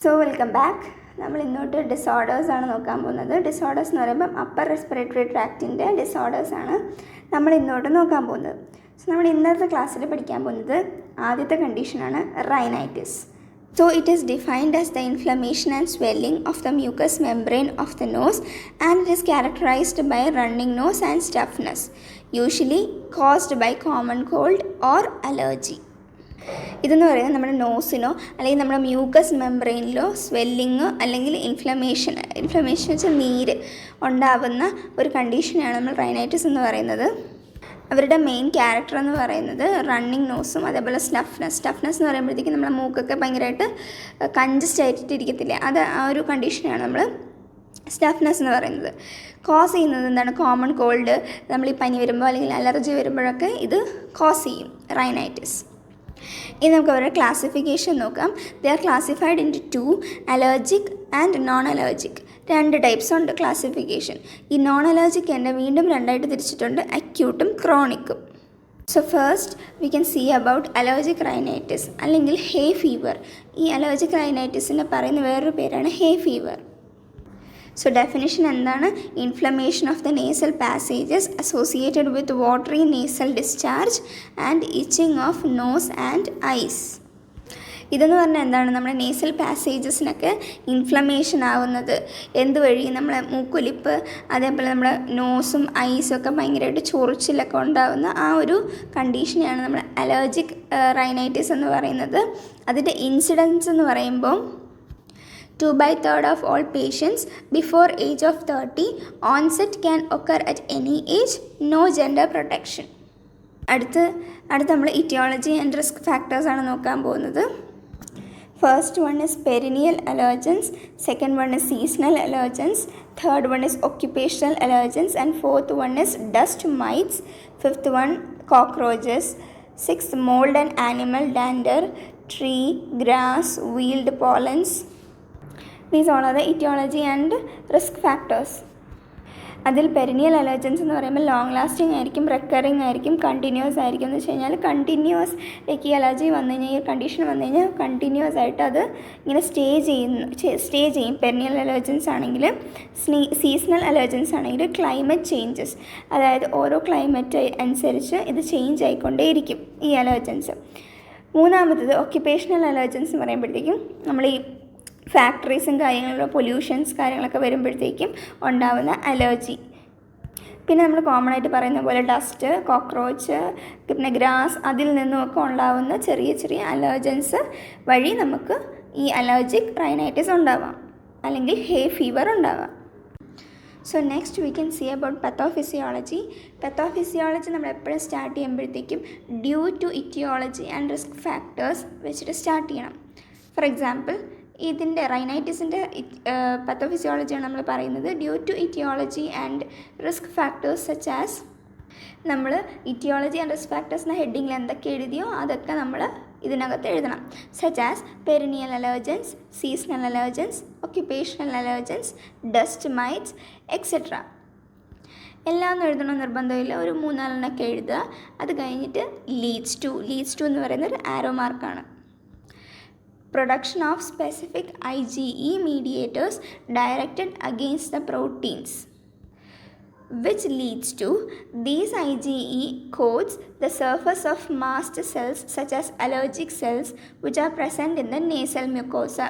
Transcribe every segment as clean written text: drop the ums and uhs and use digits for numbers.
So welcome back. നമ്മൾ ഇന്നോട്ട് ഡിസോർഡേഴ്സാണ് നോക്കാൻ പോകുന്നത്. ഡിസോർഡേഴ്സ് എന്ന് പറയുമ്പം അപ്പർ റെസ്പിറേറ്ററി ട്രാക്റ്റിൻ്റെ ഡിസോർഡേഴ്സാണ് നമ്മൾ ഇന്നോട്ട് നോക്കാൻ പോകുന്നത്. സോ നമ്മൾ ഇന്നത്തെ ക്ലാസ്സിൽ പഠിക്കാൻ പോകുന്നത് ആദ്യത്തെ കണ്ടീഷനാണ് rhinitis. So it is defined as the inflammation and swelling of the mucous membrane of the nose, and it is characterized by running nose and stiffness, usually caused by common cold or allergy. ഇതെന്ന് പറയുന്നത് നമ്മുടെ നോസിനോ അല്ലെങ്കിൽ നമ്മുടെ mucus മെംബ്രെയിനിലോ swelling അല്ലെങ്കിൽ inflammation വെച്ചാൽ നീര് ഉണ്ടാവുന്ന ഒരു കണ്ടീഷനാണ് നമ്മൾ റൈനൈറ്റിസ് എന്ന് പറയുന്നത്. അവരുടെ മെയിൻ ക്യാരക്ടർ എന്ന് പറയുന്നത് റണ്ണിങ് നോസും അതേപോലെ സ്റ്റഫ്നെസ് എന്ന് പറയുമ്പോഴത്തേക്കും നമ്മുടെ മൂക്കൊക്കെ ഭയങ്കരമായിട്ട് കൺജസ്റ്റ് ആയിട്ടിരിക്കത്തില്ലേ, അത് ആ ഒരു കണ്ടീഷനാണ് നമ്മൾ സ്റ്റഫ്നെസ് എന്ന് പറയുന്നത്. കോസ് ചെയ്യുന്നത് എന്താണ്? കോമൺ കോൾഡ്, നമ്മൾ ഈ പനി വരുമ്പോൾ അല്ലെങ്കിൽ അലർജി വരുമ്പോഴൊക്കെ ഇത് കോസ് ചെയ്യും റൈനൈറ്റിസ്. ഇനി നമുക്ക് അവരുടെ ക്ലാസിഫിക്കേഷൻ നോക്കാം. They are classified into 2, allergic and non allergic. 2 types ഉണ്ട് ക്ലാസിഫിക്കേഷൻ. ഈ നോൺ അലർജിക് തന്നെ വീണ്ടും 2ആയിട്ട് തിരിച്ചിട്ടുണ്ട്, അക്യൂട്ടും ക്രോണിക്കും. So first we can see about allergic rhinitis അല്ലെങ്കിൽ ഹേ ഫീവർ. ഈ അലർജിക് റൈനൈറ്റിസിനെ പറയുന്ന വേറൊരു പേരാണ് ഹേ ഫീവർ. സോ ഡെഫിനിഷൻ എന്താണ്? Inflammation of the nasal passages associated with watery nasal discharge and itching of nose and eyes. ഇതെന്ന് പറഞ്ഞാൽ എന്താണ്? നമ്മുടെ നേസൽ പാസേജസിനൊക്കെ ഇൻഫ്ലമേഷൻ ആവുന്നത് എന്തുവഴി? നമ്മളെ മൂക്കൊലിപ്പ്, അതേപോലെ നമ്മുടെ നോസും ഐസും ഒക്കെ ഭയങ്കരമായിട്ട് ചൊറിച്ചിലൊക്കെ ഉണ്ടാകുന്ന ആ ഒരു കണ്ടീഷനെയാണ് നമ്മൾ അലർജിക് റൈനൈറ്റിസ് എന്ന് പറയുന്നത്. അതിൻ്റെ ഇൻസിഡൻസ് എന്ന് പറയുമ്പോൾ 2/3 of all patients before age of 30. Onset can occur at any age. No gender protection. അടുത്ത് നമ്മൾ ഇറ്റിയോളജി ആൻഡ് റിസ്ക് ഫാക്ടേഴ്സാണ് നോക്കാൻ പോകുന്നത്. First one is perennial allergens, second one is seasonal allergens, third one is occupational allergens, and fourth one is dust mites, fifth one cockroaches, sixth mould and animal dander, tree, grass, weed pollens. These all are the etiology and risk factors. അതിൽ perennial allergens എന്ന് പറയുമ്പോൾ long lasting ആയിരിക്കും, recurring ആയിരിക്കും, continuous ആയിരിക്കും. എന്ന് വെച്ച് കഴിഞ്ഞാൽ continuous ഈ അലർജി വന്നു കഴിഞ്ഞാൽ, ഈ കണ്ടീഷൻ വന്നു കഴിഞ്ഞാൽ കണ്ടിന്യൂസ് ആയിട്ട് അത് ഇങ്ങനെ സ്റ്റേ ചെയ്യും. പെരിനിയൽ അലർജൻസ് ആണെങ്കിൽ. സീസണൽ അലർജൻസ് ആണെങ്കിൽ ക്ലൈമറ്റ് ചേഞ്ചസ്, അതായത് ഓരോ ക്ലൈമറ്റ് അനുസരിച്ച് ഇത് ചേഞ്ച് ആയിക്കൊണ്ടേയിരിക്കും ഈ അലർജൻസ്. മൂന്നാമത്തത് ഒക്യുപ്പേഷണൽ അലർജൻസ് എന്ന് പറയുമ്പോഴത്തേക്കും നമ്മൾ ഈ ഫാക്ടറീസും കാര്യങ്ങളിലും പൊല്യൂഷൻസ് കാര്യങ്ങളൊക്കെ വരുമ്പോഴത്തേക്കും ഉണ്ടാകുന്ന അലർജി. പിന്നെ നമ്മൾ കോമൺ ആയിട്ട് പറയുന്ന പോലെ ഡസ്റ്റ്, കോക്രോച്ച്, പിന്നെ ഗ്രാസ്, അതിൽ നിന്നുമൊക്കെ ഉണ്ടാകുന്ന ചെറിയ ചെറിയ അലർജൻസ് വഴി നമുക്ക് ഈ അലർജിക് റൈനൈറ്റിസ് ഉണ്ടാവാം അല്ലെങ്കിൽ ഹേ ഫീവർ ഉണ്ടാവാം. So next we can see about pathophysiology. Pathophysiology നമ്മൾ എപ്പോഴും സ്റ്റാർട്ട് ചെയ്യുമ്പോഴത്തേക്കും due to etiology and risk factors വെച്ചിട്ട് സ്റ്റാർട്ട് ചെയ്യണം. ഫോർ എക്സാമ്പിൾ, ഇതിൻ്റെ റൈനൈറ്റിസിൻ്റെ പത്തോഫിസിയോളജിയാണ് നമ്മൾ പറയുന്നത്. Due to etiology and risk factors such as, നമ്മൾ ഇറ്റിയോളജി ആൻഡ് റിസ്ക് ഫാക്ടേഴ്സ് എന്ന ഹെഡിങ്ങിൽ എന്തൊക്കെ എഴുതിയോ അതൊക്കെ നമ്മൾ ഇതിനകത്ത് എഴുതണം. Such as perennial allergens, seasonal allergens, occupational allergens, dust mites, etcetera. എല്ലാം ഒന്നും എഴുതണം നിർബന്ധമില്ല, ഒരു 3-4 എഴുതുക. അത് കഴിഞ്ഞിട്ട് ലീഡ്സ് ടു എന്ന് പറയുന്ന ഒരു ആരോ മാർക്കാണ്. Production of specific IgE mediators directed against the proteins, which leads to these IgE coats the surface of mast cells such as allergic cells which are present in the nasal mucosa,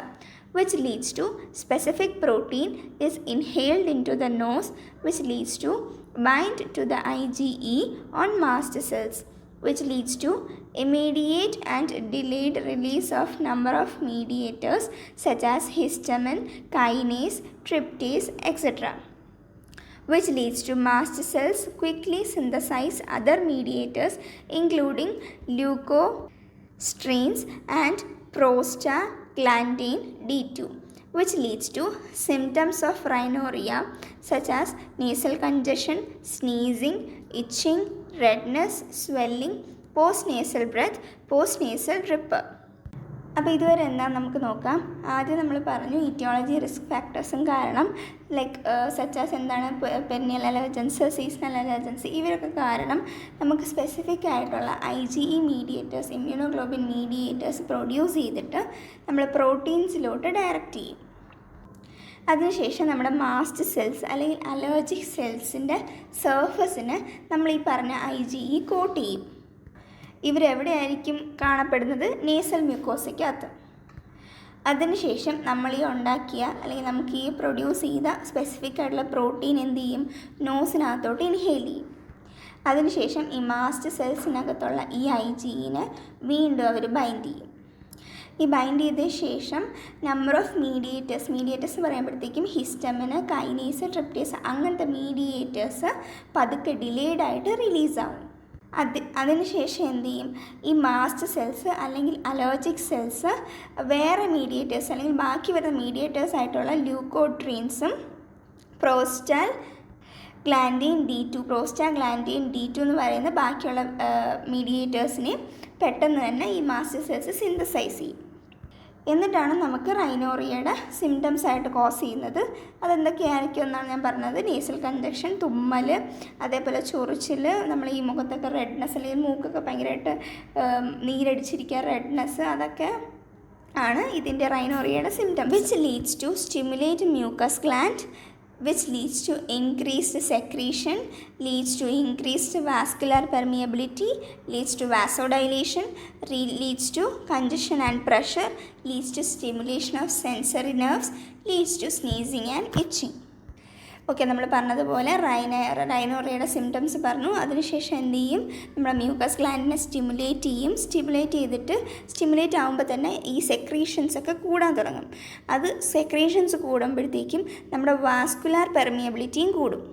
which leads to specific protein is inhaled into the nose, which leads to bind to the IgE on mast cells, which leads to immediate and delayed release of number of mediators such as histamine, kinase, tryptase, etc., which leads to mast cells quickly synthesize other mediators including leukotrienes and prostaglandin D2, which leads to symptoms of rhinorrhea such as nasal congestion, sneezing, itching, redness, swelling, postnasal breath, postnasal drip. അപ്പോൾ ഇതുവരെ എന്താണെന്ന് നമുക്ക് നോക്കാം. ആദ്യം നമ്മൾ പറഞ്ഞു ഇറ്റിയോളജി, risk ഫാക്ടേഴ്സും കാരണം, like such as എന്താണ് പെരിനിയൽ അലർജൻസ്, സീസണൽ അലർജൻസ്, ഇവരൊക്കെ കാരണം നമുക്ക് സ്പെസിഫിക് ആയിട്ടുള്ള IgE mediators, immunoglobin mediators produce ചെയ്തിട്ട് നമ്മൾ പ്രോട്ടീൻസിലോട്ട് ഡയറക്റ്റ് ചെയ്യും. അതിനുശേഷം നമ്മുടെ മാസ്റ്റ് സെൽസ് അല്ലെങ്കിൽ അലർജിക് സെൽസിൻ്റെ സർഫസിന് നമ്മൾ ഈ പറഞ്ഞ IgE കോട്ട് ചെയ്യും. ഇവരെവിടെയായിരിക്കും കാണപ്പെടുന്നത്? നേസൽ മ്യൂക്കോസയ്ക്കകത്ത്. അതിനുശേഷം നമ്മൾ ഈ ഉണ്ടാക്കിയ അല്ലെങ്കിൽ നമുക്ക് ഈ പ്രൊഡ്യൂസ് ചെയ്ത സ്പെസിഫിക് ആയിട്ടുള്ള പ്രോട്ടീൻ എന്ത് ചെയ്യും? നോസിനകത്തോട്ട് ഇൻഹെയിൽ ചെയ്യും. അതിനുശേഷം ഈ മാസ്റ്റ് സെൽസിനകത്തുള്ള ഈ IgEനെ വീണ്ടും അവർ ബൈൻഡ് ചെയ്യും. ഈ ബൈൻഡ് ചെയ്ത ശേഷം നമ്പർ ഓഫ് മീഡിയേറ്റേഴ്സ് പറയുമ്പോഴത്തേക്കും ഹിസ്റ്റമിന്, കൈനേസ്, ട്രിപ്റ്റേസ് അങ്ങനത്തെ മീഡിയേറ്റേഴ്സ് പതുക്കെ ഡിലേഡ് ആയിട്ട് റിലീസാവും. അതിനുശേഷം എന്ത് ചെയ്യും? ഈ മാസ്റ്റ് സെൽസ് അല്ലെങ്കിൽ അലർജിക് സെൽസ് വേറെ മീഡിയേറ്റേഴ്സ് അല്ലെങ്കിൽ ബാക്കി വരുന്ന മീഡിയേറ്റേഴ്സ് ആയിട്ടുള്ള ല്യൂക്കോട്രീൻസും പ്രോസ്റ്റാഗ്ലാൻഡിൻ D2 എന്ന് പറയുന്ന ബാക്കിയുള്ള മീഡിയേറ്റേഴ്സിനെ പെട്ടെന്ന് തന്നെ ഈ മാസ്റ്റ് സെൽസ് സിന്തസൈസ് ചെയ്യും. എന്നിട്ടാണ് നമുക്ക് റൈനോറിയയുടെ സിംറ്റംസ് ആയിട്ട് കോസ് ചെയ്യുന്നത്. അതെന്തൊക്കെയായിരിക്കും എന്നാണ് ഞാൻ പറഞ്ഞത്. നേസൽ കൺജക്ഷൻ, തുമ്മൽ, അതേപോലെ ചൊറിച്ചിൽ, നമ്മൾ ഈ മുഖത്തൊക്കെ റെഡ്നെസ് അല്ലെങ്കിൽ മൂക്കൊക്കെ ഭയങ്കരമായിട്ട് നീരടിച്ചിരിക്കുക, റെഡ്നെസ്, അതൊക്കെ ആണ് ഇതിൻ്റെ റൈനോറിയയുടെ symptom. Which leads to stimulate mucus gland, which leads to increased secretion, leads to increased vascular permeability, leads to vasodilation, leads to congestion and pressure, leads to stimulation of sensory nerves, leads to sneezing and itching. Okay, നമ്മൾ പറഞ്ഞതുപോലെ റൈനോറിയയുടെ symptoms പറഞ്ഞു. അതിനുശേഷം എന്ത് ചെയ്യും? നമ്മുടെ mucus ഗ്ലാൻഡിനെ stimulate ചെയ്തിട്ട് stimulate ആകുമ്പോൾ തന്നെ ഈ സെക്രീഷൻസൊക്കെ കൂടാൻ തുടങ്ങും. അത് സെക്രീഷൻസ് കൂടുമ്പോഴത്തേക്കും നമ്മുടെ വാസ്കുലാർ പെർമിയബിലിറ്റിയും കൂടും.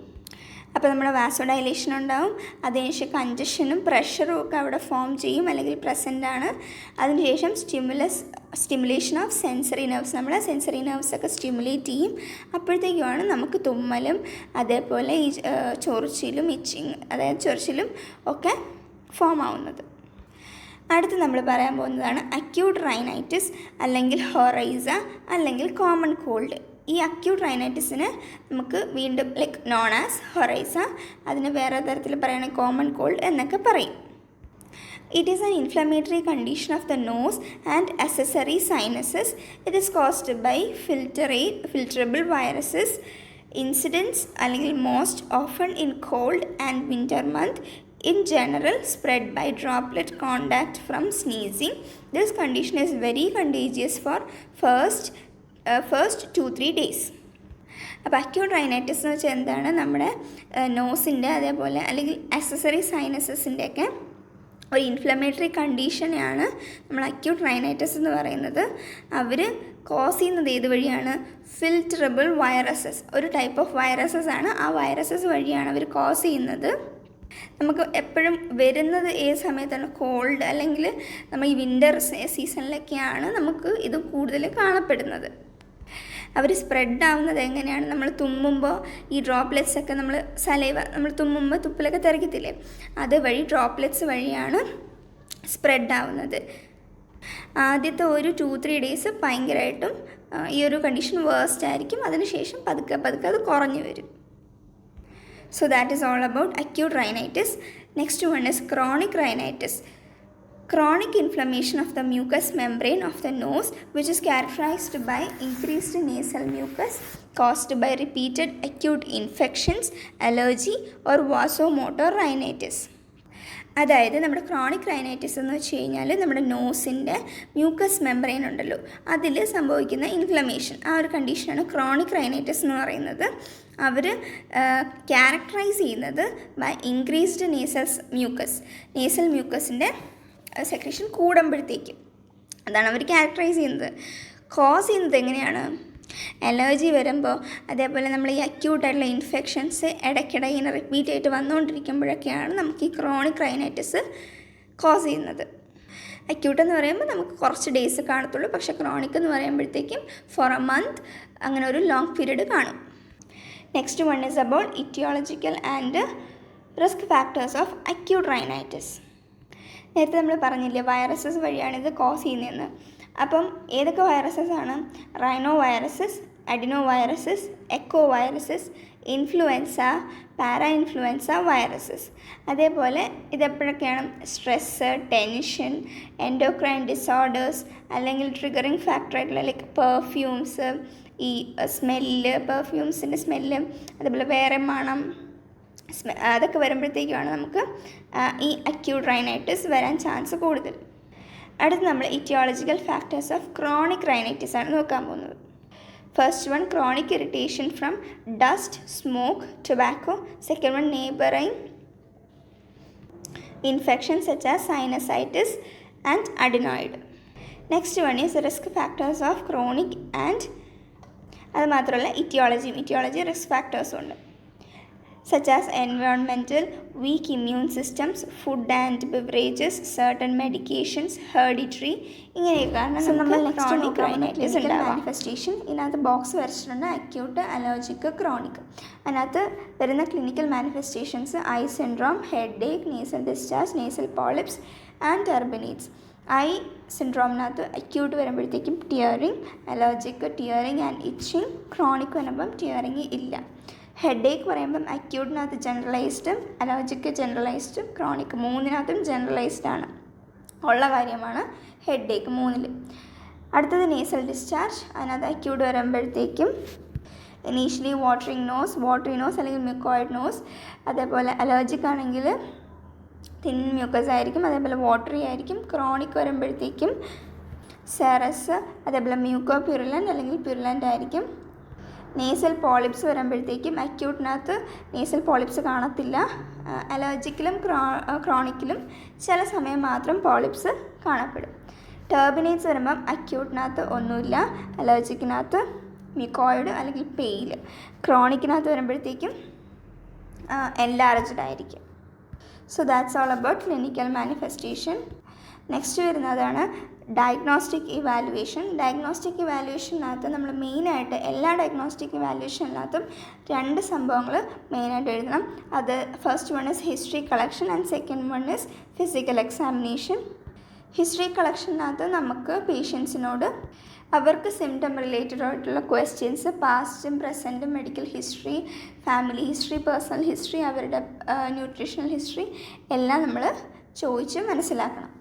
അപ്പോൾ നമ്മുടെ വാസോഡൈലേഷൻ ഉണ്ടാവും. അതിനുശേഷം കൺജഷനും പ്രഷറും ഒക്കെ അവിടെ ഫോം ചെയ്യും അല്ലെങ്കിൽ പ്രസൻ്റാണ്. അതിനുശേഷം സ്റ്റിമുലേഷൻ ഓഫ് സെൻസറി നെർവ്സ്, നമ്മുടെ സെൻസറി നെർവ്സൊക്കെ സ്റ്റിമുലേറ്റ് ചെയ്യും. അപ്പോഴത്തേക്കുമാണ് നമുക്ക് തുമ്മലും അതേപോലെ ഈ ചൊറിച്ചിലും ചൊറിച്ചിലും ഒക്കെ ഫോം ആവുന്നത്. അടുത്ത് നമ്മൾ പറയാൻ പോകുന്നതാണ് അക്യൂട്ട് റൈനൈറ്റിസ് അല്ലെങ്കിൽ ഹൊറൈസ അല്ലെങ്കിൽ കോമൺ കോൾഡ്. ഈ അക്യൂട്ട് റൈനൈറ്റിസിന് നമുക്ക് വീണ്ടും ലൈക്ക് നോൺ ആസ് ഹൊറൈസ, അതിന് വേറെ തരത്തിൽ പറയുകയാണെങ്കിൽ കോമൺ കോൾഡ് എന്നൊക്കെ പറയും. It is an inflammatory condition of the nose and accessory sinuses. It is caused by filterable viruses. Incidence അല്ലെങ്കിൽ most often in cold and winter month. In general, spread by droplet contact from sneezing. This condition is very contagious for first 2-3 days. അപ്പോൾ acute rhinitis എന്ന് വെച്ചാൽ എന്താണ്? നമ്മുടെ നോസിൻ്റെ അതേപോലെ അല്ലെങ്കിൽ accessory സൈനസസിൻ്റെയൊക്കെ ഒരു inflammatory കണ്ടീഷനെയാണ് നമ്മൾ അക്യൂട്ട് റൈനൈറ്റിസ് എന്ന് പറയുന്നത്. അവർ കോസ് ചെയ്യുന്നത് ഏത് വഴിയാണ്? ഫിൽറ്ററബിൾ വൈറസസ്, ഒരു ടൈപ്പ് ഓഫ് വൈറസസ് ആണ്. ആ വൈറസസ് വഴിയാണ് അവർ കോസ് ചെയ്യുന്നത്. നമുക്ക് എപ്പോഴും വരുന്നത് ഏത് സമയത്താണ്? കോൾഡ് അല്ലെങ്കിൽ നമ്മൾ ഈ വിൻ്റർ സീസണിലൊക്കെയാണ് നമുക്ക് ഇത് കൂടുതൽ കാണപ്പെടുന്നത്. അവർ സ്പ്രെഡ് ആവുന്നത് എങ്ങനെയാണ്? നമ്മൾ തുമ്മുമ്പോൾ ഈ ഡ്രോപ്ലെറ്റ്സ് ഒക്കെ നമ്മൾ തുമ്മുമ്പോൾ തുപ്പിലൊക്കെ തെറിക്കത്തില്ലേ, അതുവഴി ഡ്രോപ്ലെറ്റ്സ് വഴിയാണ് സ്പ്രെഡ് ആവുന്നത്. ആദ്യത്തെ ഒരു 2-3 ഡേയ്സ് ഭയങ്കരമായിട്ടും ഈ ഒരു കണ്ടീഷൻ വേഴ്സ്റ്റ് ആയിരിക്കും. അതിനുശേഷം പതുക്കെ അത് കുറഞ്ഞു വരും. So that is all about acute rhinitis. Next one is chronic rhinitis. Chronic inflammation of the mucous membrane of the nose, which is characterized by increased nasal mucus caused by repeated acute infections, allergy or vasomotor rhinitis. അതായത് നമ്മുടെ chronic rhinitis എന്ന് വെച്ച് കഴിഞ്ഞാൽ നമ്മുടെ നോസിൻ്റെ mucus membrane ഉണ്ടല്ലോ, അതിൽ സംഭവിക്കുന്ന inflammation, ആ ഒരു കണ്ടീഷനാണ് ക്രോണിക് റൈനൈറ്റിസ് എന്ന് പറയുന്നത്. അവർ ക്യാരക്ടറൈസ് ചെയ്യുന്നത് ബൈ ഇൻക്രീസ്ഡ് നേസൽ മ്യൂക്കസിൻ്റെ സെക്രീഷൻ കൂടുമ്പോഴത്തേക്കും, അതാണ് അവർ ക്യാരക്ടറൈസ് ചെയ്യുന്നത്. കോസ് ചെയ്യുന്നത് എങ്ങനെയാണ്? അലർജി വരുമ്പോൾ, അതേപോലെ നമ്മൾ ഈ അക്യൂട്ടായിട്ടുള്ള ഇൻഫെക്ഷൻസ് ഇടയ്ക്കിടെ ഇങ്ങനെ റിപ്പീറ്റ് ആയിട്ട് വന്നുകൊണ്ടിരിക്കുമ്പോഴൊക്കെയാണ് നമുക്ക് ഈ ക്രോണിക് റൈനൈറ്റിസ് കോസ് ചെയ്യുന്നത്. അക്യൂട്ട് എന്ന് പറയുമ്പോൾ നമുക്ക് കുറച്ച് ഡേയ്സ് കാണത്തുള്ളൂ, പക്ഷേ ക്രോണിക് എന്ന് പറയുമ്പോഴത്തേക്കും ഫോർ എ മന്ത് അങ്ങനെ ഒരു ലോങ് പീരീഡ് കാണും. Next one is about etiological and risk factors of acute rhinitis. നേരത്തെ നമ്മൾ പറഞ്ഞില്ലേ വൈറസസ് വഴിയാണ് ഇത് കോസ് ചെയ്യുന്നതെന്ന്. അപ്പം ഏതൊക്കെ വൈറസസ് ആണ്? Rhinoviruses, adenoviruses, echoviruses, influenza, parainfluenza viruses. അതേപോലെ ഇതെപ്പോഴൊക്കെയാണ്? സ്ട്രെസ്സ്, ടെൻഷൻ, എൻഡോക്രൈൻ ഡിസോർഡേഴ്സ്, അല്ലെങ്കിൽ ട്രിഗറിങ് ഫാക്ടറായിട്ടുള്ള ലൈക്ക് പെർഫ്യൂംസ്, ഈ സ്മെല്ല്, പെർഫ്യൂംസിൻ്റെ സ്മെല്ല്, അതേപോലെ വേറെ മണം, അതൊക്കെ വരുമ്പോഴത്തേക്കുമാണ് നമുക്ക് ഈ അക്യൂട്ട് റൈനൈറ്റിസ് വരാൻ ചാൻസ് കൂടുതൽ. അടുത്ത് നമ്മൾ ഇറ്റിയോളജിക്കൽ ഫാക്ടേഴ്സ് ഓഫ് ക്രോണിക് റൈനൈറ്റിസ് ആണ് നോക്കാൻ പോകുന്നത്. First one, chronic irritation from dust, smoke, tobacco. Second one, neighbouring infection such as sinusitis and adenoid. Next one is risk factors of chronic and അത് മാത്രമല്ല ഇറ്റിയോളജി risk ഫാക്ടേഴ്സും ഉണ്ട്. such as environmental, weak immune systems, food and beverages, certain medications, hereditary. ഇങ്ങനെയൊക്കെയാണ് നമ്മൾ next നോക്കാൻ clinical manifestation. ഇതിനകത്ത് box വരച്ചിട്ടുണ്ട്, acute, allergic, chronic. അതിനകത്ത് വരുന്ന clinical manifestations eye syndrome, headache, nasal discharge, nasal polyps and turbinates. Eye സിൻഡ്രോമിനകത്ത് acute വരുമ്പോഴത്തേക്കും tearing, allergic tearing and itching, chronic വരുമ്പം ടിയറിങ് ഇല്ല. ഹെഡ് ഏക്ക് പറയുമ്പം അക്യൂട്ടിനകത്ത് ജനറലൈസ്ഡും അലർജിക്ക് ജനറലൈസ്ഡും ക്രോണിക് മൂന്നിനകത്തും ജനറലൈസ്ഡ് ആണ് ഉള്ള കാര്യമാണ് ഹെഡ് ഏക്ക് മൂന്നിൽ. അടുത്തത് നേസൽ ഡിസ്ചാർജ്. അതിനകത്ത് അക്യൂട്ട് വരുമ്പോഴത്തേക്കും ഇനീഷ്യലി വാട്ടറി നോസ് അല്ലെങ്കിൽ മ്യൂക്കോയിഡ് നോസ്. അതേപോലെ അലർജിക് ആണെങ്കിൽ തിൻ മ്യൂക്കസ് ആയിരിക്കും, അതേപോലെ വാട്ടറി ആയിരിക്കും. ക്രോണിക് വരുമ്പോഴത്തേക്കും സെറസ്, അതേപോലെ മ്യൂക്കോ പ്യൂരുലൻ്റ് അല്ലെങ്കിൽ പ്യൂരുലൻ്റ് ആയിരിക്കും. നേസൽ പോളിപ്സ് വരുമ്പോഴത്തേക്കും അക്യൂട്ടിനകത്ത് നേസൽ പോളിപ്സ് കാണത്തില്ല. അലർജിക്കിലും ക്രോണിക്കിലും ചില സമയം മാത്രം പോളിപ്സ് കാണപ്പെടും. ടർബിനേറ്റ്സ് വരുമ്പം അക്യൂട്ടിനകത്ത് ഒന്നുമില്ല, അലർജിക്കിനകത്ത് മ്യൂക്കോയിഡ് അല്ലെങ്കിൽ പെയിൽ. ക്രോണിക്കിനകത്ത് വരുമ്പോഴത്തേക്കും എൻലാർജ്ഡ് ആയിരിക്കും. So that's all about clinical manifestation. Next വരുന്നതാണ് ഡയഗ്നോസ്റ്റിക് ഇവാലുവേഷൻ. ഡയഗ്നോസ്റ്റിക് ഇവാലുവേഷനകത്ത് നമ്മൾ മെയിനായിട്ട് എല്ലാ ഡയഗ്നോസ്റ്റിക് ഇവാലുവേഷനകത്തും രണ്ട് സംഭവങ്ങൾ മെയിനായിട്ട് എഴുതണം. അത് first one is history collection and second one is physical examination. History കളക്ഷനകത്ത് നമുക്ക് പേഷ്യൻസിനോട് അവർക്ക് സിംറ്റം റിലേറ്റഡ് ആയിട്ടുള്ള ക്വസ്റ്റ്യൻസ്, പാസ്റ്റും പ്രസൻറ്റും medical history, family history, personal history, അവരുടെ ന്യൂട്രീഷണൽ ഹിസ്റ്ററി എല്ലാം നമ്മൾ ചോദിച്ച് മനസ്സിലാക്കണം.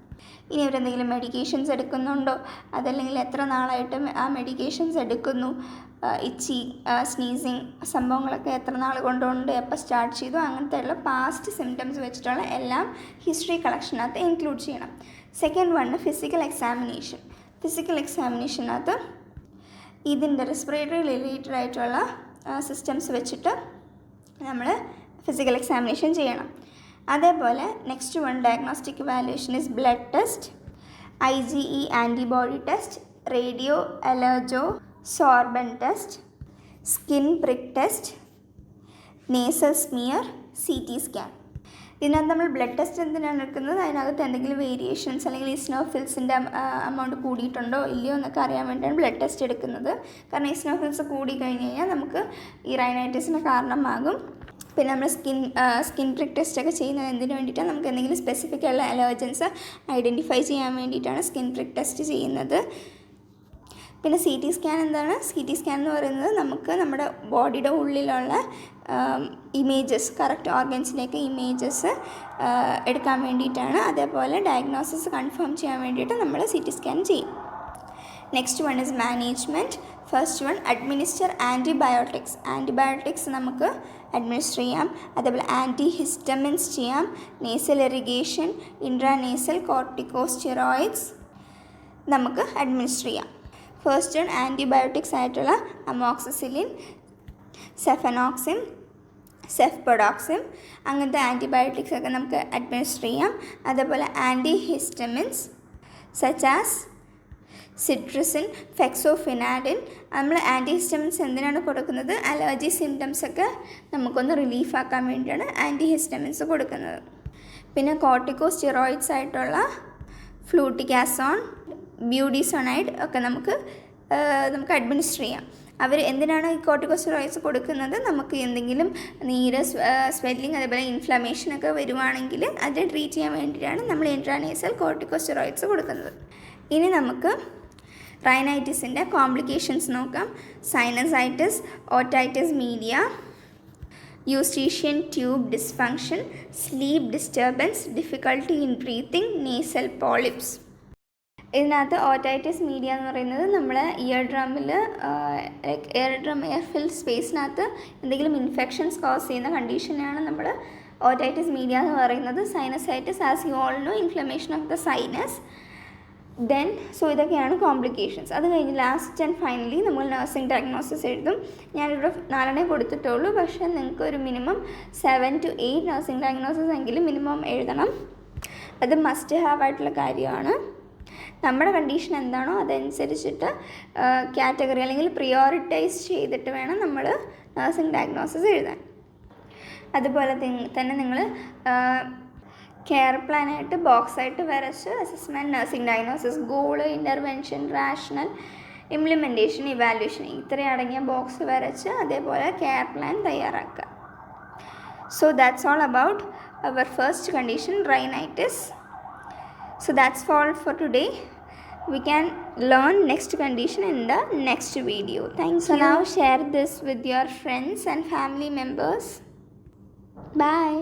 ഇനി അവരെന്തെങ്കിലും മെഡിക്കേഷൻസ് എടുക്കുന്നുണ്ടോ, അതല്ലെങ്കിൽ എത്ര നാളായിട്ട് ആ മെഡിക്കേഷൻസ് എടുക്കുന്നു, ഇച്ചി, സ്നീസിങ് സംഭവങ്ങളൊക്കെ എത്ര നാൾ കൊണ്ടുണ്ട്, എപ്പോൾ സ്റ്റാർട്ട് ചെയ്തു, അങ്ങനത്തെയുള്ള പാസ്റ്റ് സിംറ്റംസ് വെച്ചിട്ടുള്ള എല്ലാം ഹിസ്റ്ററി കളക്ഷനകത്ത് ഇൻക്ലൂഡ് ചെയ്യണം. Second one physical examination. Physical എക്സാമിനേഷനകത്ത് ഇതിൻ്റെ റെസ്പിറേറ്ററി റിലേറ്റഡ് ആയിട്ടുള്ള സിസ്റ്റംസ് വെച്ചിട്ട് നമ്മൾ ഫിസിക്കൽ എക്സാമിനേഷൻ ചെയ്യണം. അതേപോലെ next one diagnostic evaluation is blood test, IgE antibody test, radioallergosorbent test, skin prick test, nasal smear, CT scan. ഇതിനകത്ത് നമ്മൾ blood test എന്തിനാണ് എടുക്കുന്നത്? അതിനകത്ത് എന്തെങ്കിലും വേരിയേഷൻസ് അല്ലെങ്കിൽ ഇസ്നോഫിൽസിൻ്റെ അമൗണ്ട് കൂടിയിട്ടുണ്ടോ ഇല്ലയോ എന്നൊക്കെ അറിയാൻ വേണ്ടിയാണ് ബ്ലഡ് ടെസ്റ്റ് എടുക്കുന്നത്. കാരണം ഇസ്നോഫിൽസ് കൂടി കഴിഞ്ഞ് കഴിഞ്ഞാൽ നമുക്ക് ഈ റൈനൈറ്റിസിന് കാരണമാകും. പിന്നെ നമ്മൾ സ്കിൻ പ്രിക്ക് ടെസ്റ്റൊക്കെ ചെയ്യുന്നത് എന്തിനു വേണ്ടിയിട്ടാണ്? നമുക്ക് എന്തെങ്കിലും സ്പെസിഫിക് ആയുള്ള അലർജൻസ് ഐഡൻറ്റിഫൈ ചെയ്യാൻ വേണ്ടിയിട്ടാണ് സ്കിൻ പ്രിക്ക് ടെസ്റ്റ് ചെയ്യുന്നത്. പിന്നെ CT സ്കാൻ എന്താണ്? CT സ്കാൻ എന്ന് പറയുന്നത് നമുക്ക് നമ്മുടെ ബോഡിയുടെ ഉള്ളിലുള്ള ഇമേജസ്, കറക്റ്റ് ഓർഗൻസിൻ്റെയൊക്കെ ഇമേജസ് എടുക്കാൻ വേണ്ടിയിട്ടാണ്. അതേപോലെ ഡയഗ്നോസിസ് കൺഫേം ചെയ്യാൻ വേണ്ടിയിട്ട് നമ്മൾ CT സ്കാൻ ചെയ്യും. Next one is management. First one administer antibiotics. Antibiotics നമുക്ക് അഡ്മിനിസ്റ്റർ ചെയ്യാം. അതേപോലെ ആൻറ്റിഹിസ്റ്റമിൻസ് ചെയ്യാം. നേസൽ ഇറിഗേഷൻ, ഇൻട്രാനേസൽ കോർട്ടിക്കോസ്റ്റെറോയിഡ്സ് നമുക്ക് അഡ്മിനിസ്റ്റർ ചെയ്യാം. ഫസ്റ്റ് വൺ ആൻറ്റിബയോട്ടിക്സ് ആയിട്ടുള്ള അമോക്സിസിലിൻ, സെഫനോക്സിൻ, സെഫ്പൊഡോക്സിൻ അങ്ങനത്തെ ആൻറ്റിബയോട്ടിക്സ് ഒക്കെ നമുക്ക് അഡ്മിനിസ്റ്റർ ചെയ്യാം. അതേപോലെ ആൻറ്റിഹിസ്റ്റമിൻസ് സച്ച് ആസ് സിട്രസിൻ, ഫെക്സോഫിനാഡിൻ. നമ്മൾ ആൻറ്റിഹിസ്റ്റമിൻസ് എന്തിനാണ് കൊടുക്കുന്നത്? അലർജി സിംറ്റംസൊക്കെ നമുക്കൊന്ന് റിലീഫാക്കാൻ വേണ്ടിയാണ് ആൻറ്റിഹിസ്റ്റമിൻസ് കൊടുക്കുന്നത്. പിന്നെ കോർട്ടിക്കോസ്റ്റെറോയിഡ്സ് ആയിട്ടുള്ള ഫ്ലൂട്ടിക്കാസോൺ, ബ്യൂഡിസോണൈഡ് ഒക്കെ നമുക്ക് അഡ്മിനിസ്റ്റർ ചെയ്യാം. അവർ എന്തിനാണ് ഈ കോർട്ടിക്കോസ്റ്റെറോയിഡ്സ് കൊടുക്കുന്നത്? നമുക്ക് എന്തെങ്കിലും നീര്, സ്വെല്ലിങ്, അതേപോലെ ഇൻഫ്ലമേഷനൊക്കെ വരുവാണെങ്കിൽ അത് ട്രീറ്റ് ചെയ്യാൻ വേണ്ടിയിട്ടാണ് നമ്മൾ ഇൻട്രാനേസൽ കോർട്ടിക്കോസ്റ്റെറോയിഡ്സ് കൊടുക്കുന്നത്. ഇനി നമുക്ക് റൈനൈറ്റിസിൻ്റെ കോംപ്ലിക്കേഷൻസ് നോക്കാം. Sinusitis, otitis media, eustachian tube dysfunction, sleep disturbance, difficulty in breathing, nasal polyps. ഇതിനകത്ത് ഓട്ടൈറ്റിസ് മീഡിയ എന്ന് പറയുന്നത് നമ്മൾ ഇയർ ഡ്രമ്മിൽ എയർ ഫിൽ സ്പേസിനകത്ത് എന്തെങ്കിലും ഇൻഫെക്ഷൻസ് കോസ് ചെയ്യുന്ന കണ്ടീഷനാണ് നമ്മൾ ഓട്ടൈറ്റിസ് മീഡിയ എന്ന് പറയുന്നത്. Sinusitis, as you all no, inflammation of the sinus. Then ഇതൊക്കെയാണ് കോംപ്ലിക്കേഷൻസ്. അത് കഴിഞ്ഞ് ലാസ്റ്റ് ആൻഡ് ഫൈനലി നമ്മൾ നഴ്സിംഗ് ഡയഗ്നോസിസ് എഴുതും. ഞാനിവിടെ 4 കൊടുത്തിട്ടുള്ളൂ, പക്ഷേ നിങ്ങൾക്ക് ഒരു മിനിമം 7 to 8 നഴ്സിംഗ് ഡയഗ്നോസിസ് എങ്കിലും മിനിമം എഴുതണം. അത് മസ്റ്റ് ഹാവ് ആയിട്ടുള്ള കാര്യമാണ്. നമ്മുടെ കണ്ടീഷൻ എന്താണോ അതനുസരിച്ചിട്ട് കാറ്റഗറി അല്ലെങ്കിൽ പ്രിയോറിറ്റൈസ് ചെയ്തിട്ട് വേണം നമ്മൾ നഴ്സിംഗ് ഡയഗ്നോസിസ് എഴുതാൻ. അതുപോലെ തന്നെ നിങ്ങൾ കെയർ പ്ലാനായിട്ട് ബോക്സായിട്ട് വരച്ച് assessment, nursing diagnosis, goal, intervention, rational, implementation, evaluation ഇത്രയും അടങ്ങിയ ബോക്സ് വരച്ച് അതേപോലെ കെയർ പ്ലാൻ തയ്യാറാക്കുക. So that's all about our first condition, rhinitis. So that's all for today. We can learn next condition in the next video. Thanks. So now share this with your friends and family members. Bye.